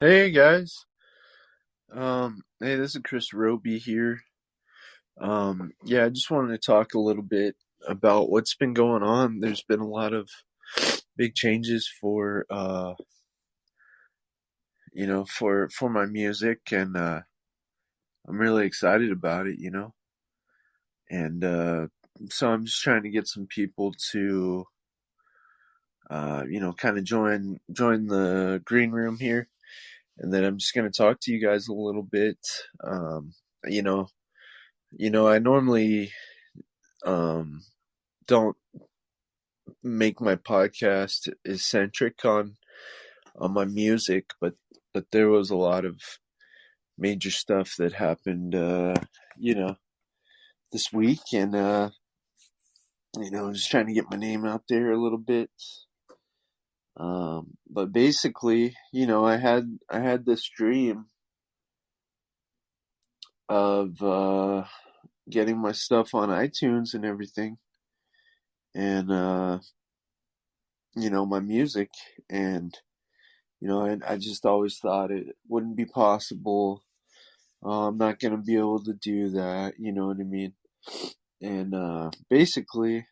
Hey guys. Hey, this is Chris Roby here. Yeah, I just wanted to talk a little bit about what's been going on. There's been a lot of big changes for for my music, and I'm really excited about it. And so I'm just trying to get some people to kind of join the green room here, and then I'm just going to talk to you guys a little bit. You know, I normally um don't make my podcast eccentric on my music, but there was a lot of major stuff that happened, you know, this week, and just trying to get my name out there a little bit. But basically, I had this dream of getting my stuff on iTunes and everything, and my music, and I just always thought it wouldn't be possible. I'm not gonna be able to do that. You know what I mean? And basically,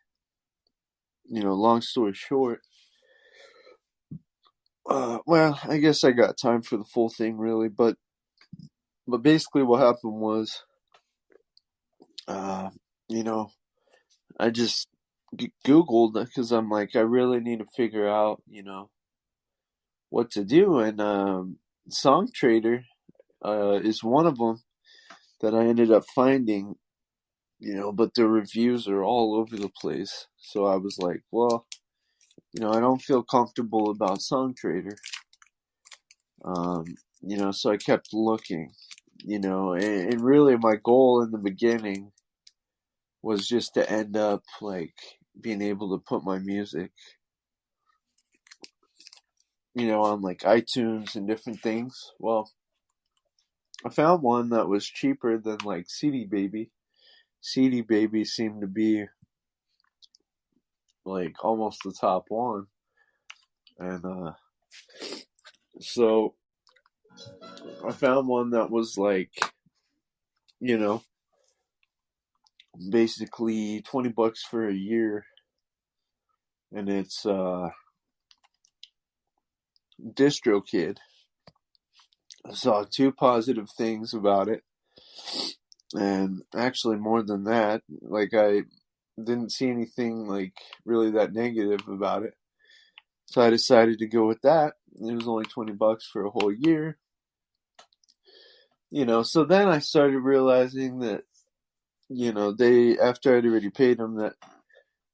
long story short, well, I guess I got time for the full thing, really. But basically, what happened was, uh, you know, I just Googled because I'm like, I really need to figure out, what to do, and Song Trader is one of them that I ended up finding. But the reviews are all over the place. So I was like, well, I don't feel comfortable about Song Trader. Um, so I kept looking, and really my goal in the beginning was just to end up like being able to put my music, on like iTunes and different things. Well, I found one that was cheaper than like CD Baby. CD Baby seemed to be like almost the top one. And so I found one that was like, you know, basically $20 for a year, and it's DistroKid. I saw two positive things about it, and actually more than that. Like I didn't see anything like really that negative about it, so I decided to go with that. It was only $20 for a whole year. So then I started realizing that they, after I'd already paid them,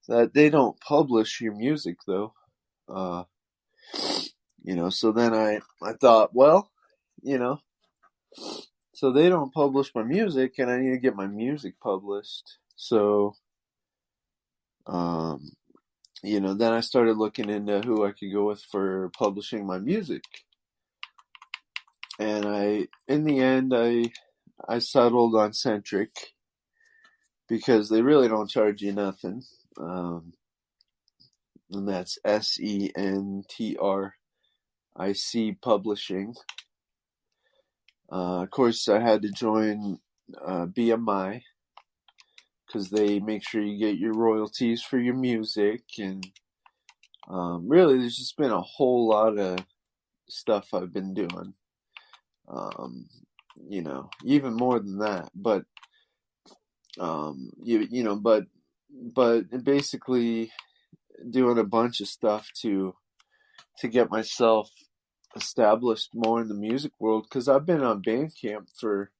that they don't publish your music though. Uh, so then I thought, well, you know, so they don't publish my music, and I need to get my music published. So, um, then I started looking into who I could go with for publishing my music, and in the end, I settled on Centric because they really don't charge you nothing. And that's SENTRIC Publishing. Of course, I had to join BMI because they make sure you get your royalties for your music, and really, there's just been a whole lot of stuff I've been doing. Even more than that, but but basically doing a bunch of stuff to get myself established more in the music world, because I've been on Bandcamp for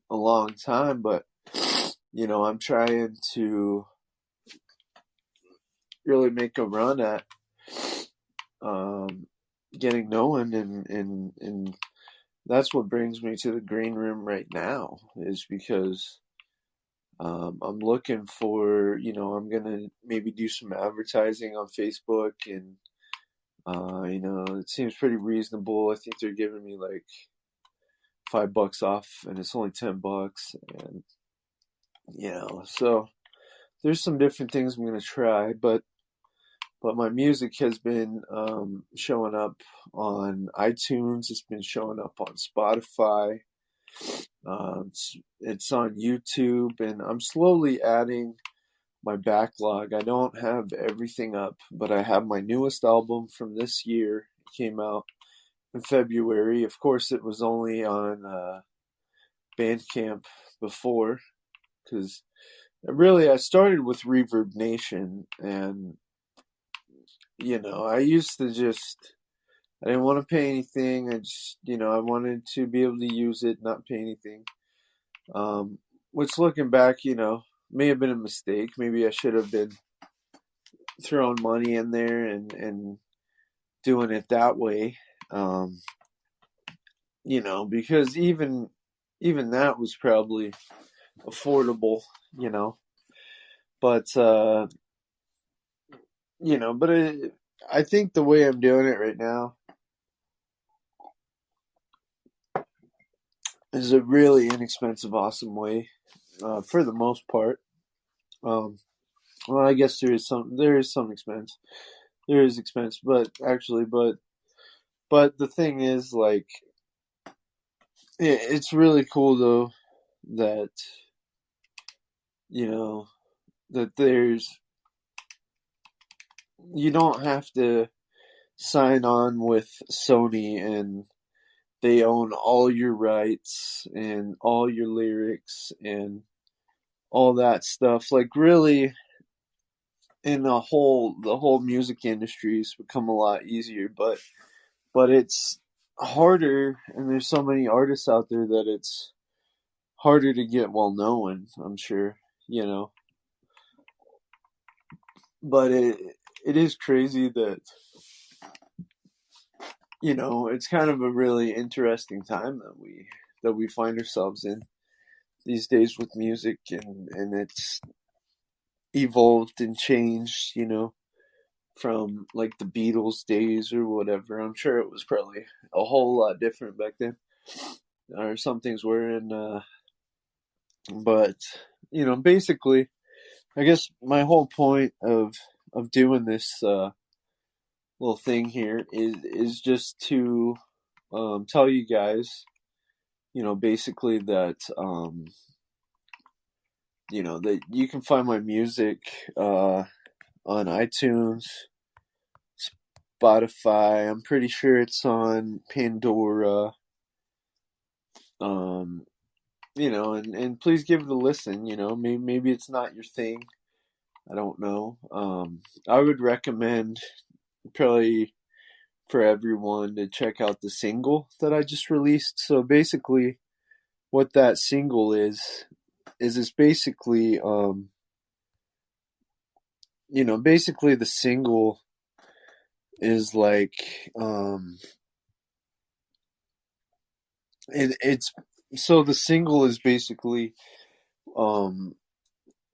a long time, but I'm trying to really make a run at um, getting known, and that's what brings me to the green room right now, is because I'm looking for, I'm gonna maybe do some advertising on Facebook, and it seems pretty reasonable. I think they're giving me like $5 off, and it's only $10, and so there's some different things I'm gonna try, but but my music has been showing up on iTunes. It's been showing up on Spotify. It's on YouTube, and I'm slowly adding my backlog. I don't have everything up, but I have my newest album from this year. It came out in February. Of course, it was only on Bandcamp before, because really I started with Reverb Nation, and I used to just, I didn't want to pay anything. I just, I wanted to be able to use it, not pay anything. Which, looking back, may have been a mistake. Maybe I should have been throwing money in there and doing it that way. Because even that was probably affordable, but I think the way I'm doing it right now is a really inexpensive, awesome way, for the most part. Well, I guess there is some expense. There is expense, but the thing is, like, it's really cool though that that you don't have to sign on with Sony and they own all your rights and all your lyrics and all that stuff. Like, really, in the whole music industry has become a lot easier, but it's harder, and there's so many artists out there that it's harder to get well known, I'm sure, but it is crazy that it's kind of a really interesting time that we find ourselves in these days with music, and it's evolved and changed, from like the Beatles days or whatever. I'm sure it was probably a whole lot different back then, or some things were, but basically, I guess my whole point of doing this little thing here is just to tell you guys, basically that that you can find my music on iTunes, Spotify. I'm pretty sure it's on Pandora. And please give it a listen. Maybe it's not your thing. I don't know. I would recommend probably for everyone to check out the single that I just released. So basically, what that single is it's basically basically the single is like it's so the single is basically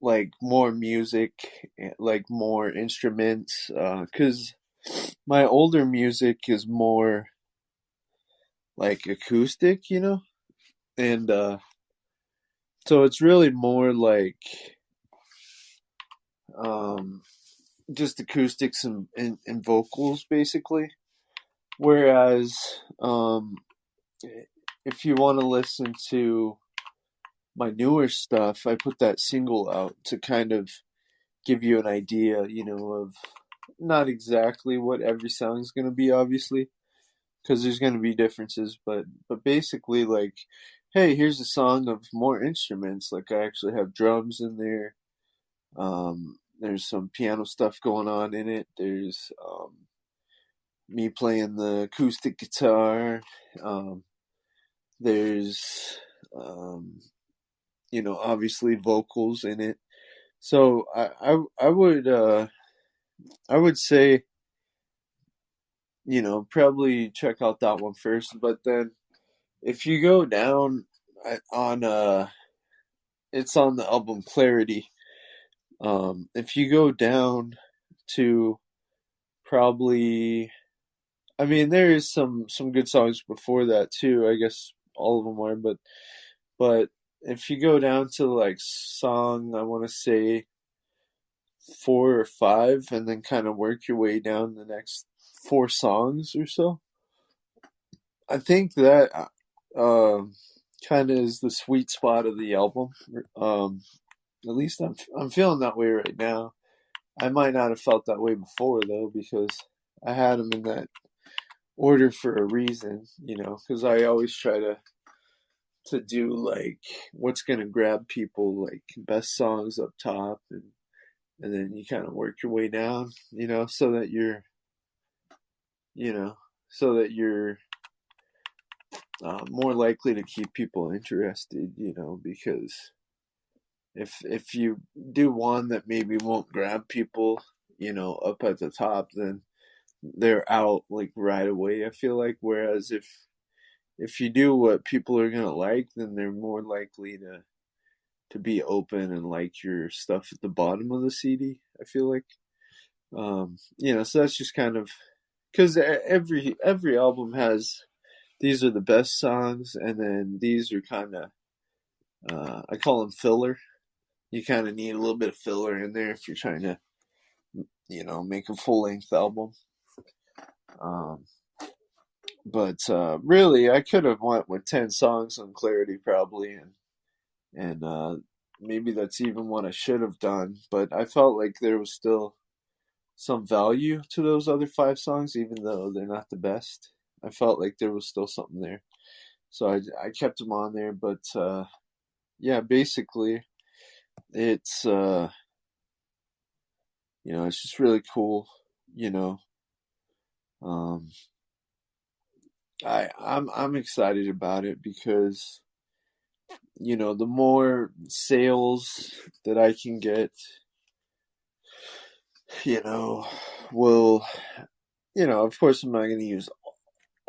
like more music, like more instruments, cuz my older music is more like acoustic, and so it's really more like um just acoustics and vocals basically, whereas if you want to listen to my newer stuff, I put that single out to kind of give you an idea, of not exactly what every song is going to be, obviously, because there's going to be differences, but basically, like, hey, here's a song of more instruments. Like, I actually have drums in there. There's some piano stuff going on in it. There's me playing the acoustic guitar. There's obviously vocals in it. So I would say, probably check out that one first, but then if you go down on it's on the album Clarity. If you go down to probably, I mean, there is some good songs before that too. I guess all of them are, but if you go down to like song, I want to say 4 or 5, and then kind of work your way down the next 4 songs or so. I think that kind of is the sweet spot of the album. At least I'm feeling that way right now. I might not have felt that way before though, because I had them in that order for a reason, because I always try to do like what's gonna grab people, like best songs up top, and then you kind of work your way down, so that you know, you're more likely to keep people interested, because if you do one that maybe won't grab people, up at the top, then they're out like right away, I feel like. Whereas if you do what people are gonna like, then they're more likely to be open and like your stuff at the bottom of the CD, I feel like. So that's just kind of because every album has, these are the best songs, and then these are kind of I call them filler. You kind of need a little bit of filler in there if you're trying to make a full length album. Um, but really, I could have went with 10 songs on Clarity probably, and maybe that's even what I should have done. But I felt like there was still some value to those other 5 songs, even though they're not the best. I felt like there was still something there, so I kept them on there. But yeah, basically, it's it's just really cool. You know, um, I'm excited about it because the more sales that I can get, will of course I'm not going to use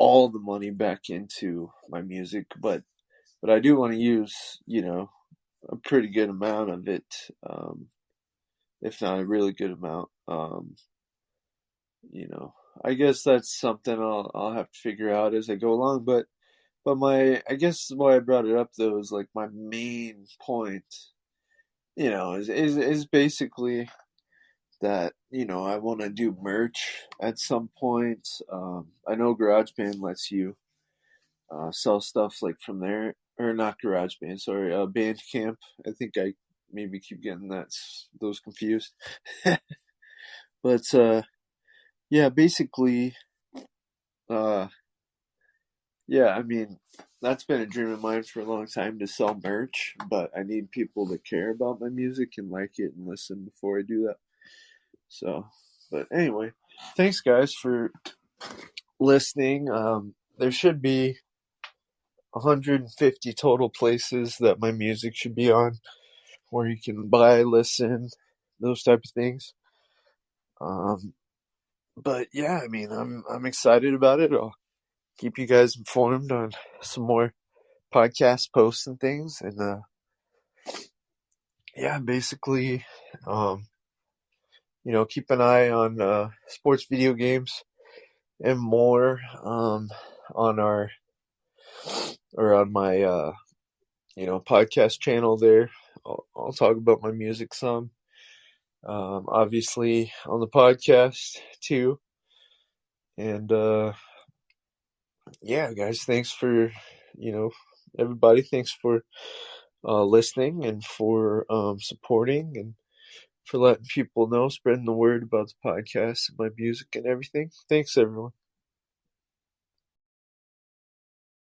all the money back into my music, but I do want to use a pretty good amount of it, if not a really good amount. You know, I guess that's something I'll have to figure out as I go along. But I guess why I brought it up though is like my main point, is basically that I want to do merch at some point. I know GarageBand lets you sell stuff like from there, or not GarageBand, sorry, Bandcamp. I think I maybe keep getting those confused. But yeah, basically, uh, yeah, I mean, that's been a dream of mine for a long time, to sell merch, but I need people to care about my music and like it and listen before I do that. So, but anyway, thanks guys for listening. There should be 150 total places that my music should be on, where you can buy, listen, those type of things. But yeah, I mean, I'm excited about it. I'll keep you guys informed on some more podcast posts and things, and yeah, basically, keep an eye on sports, video games, and more, on our or on my podcast channel there. I'll talk about my music some, obviously on the podcast too. And yeah, guys, thanks for everybody, thanks for listening, and for supporting, and for letting people know, spreading the word about the podcast and my music and everything. Thanks, everyone.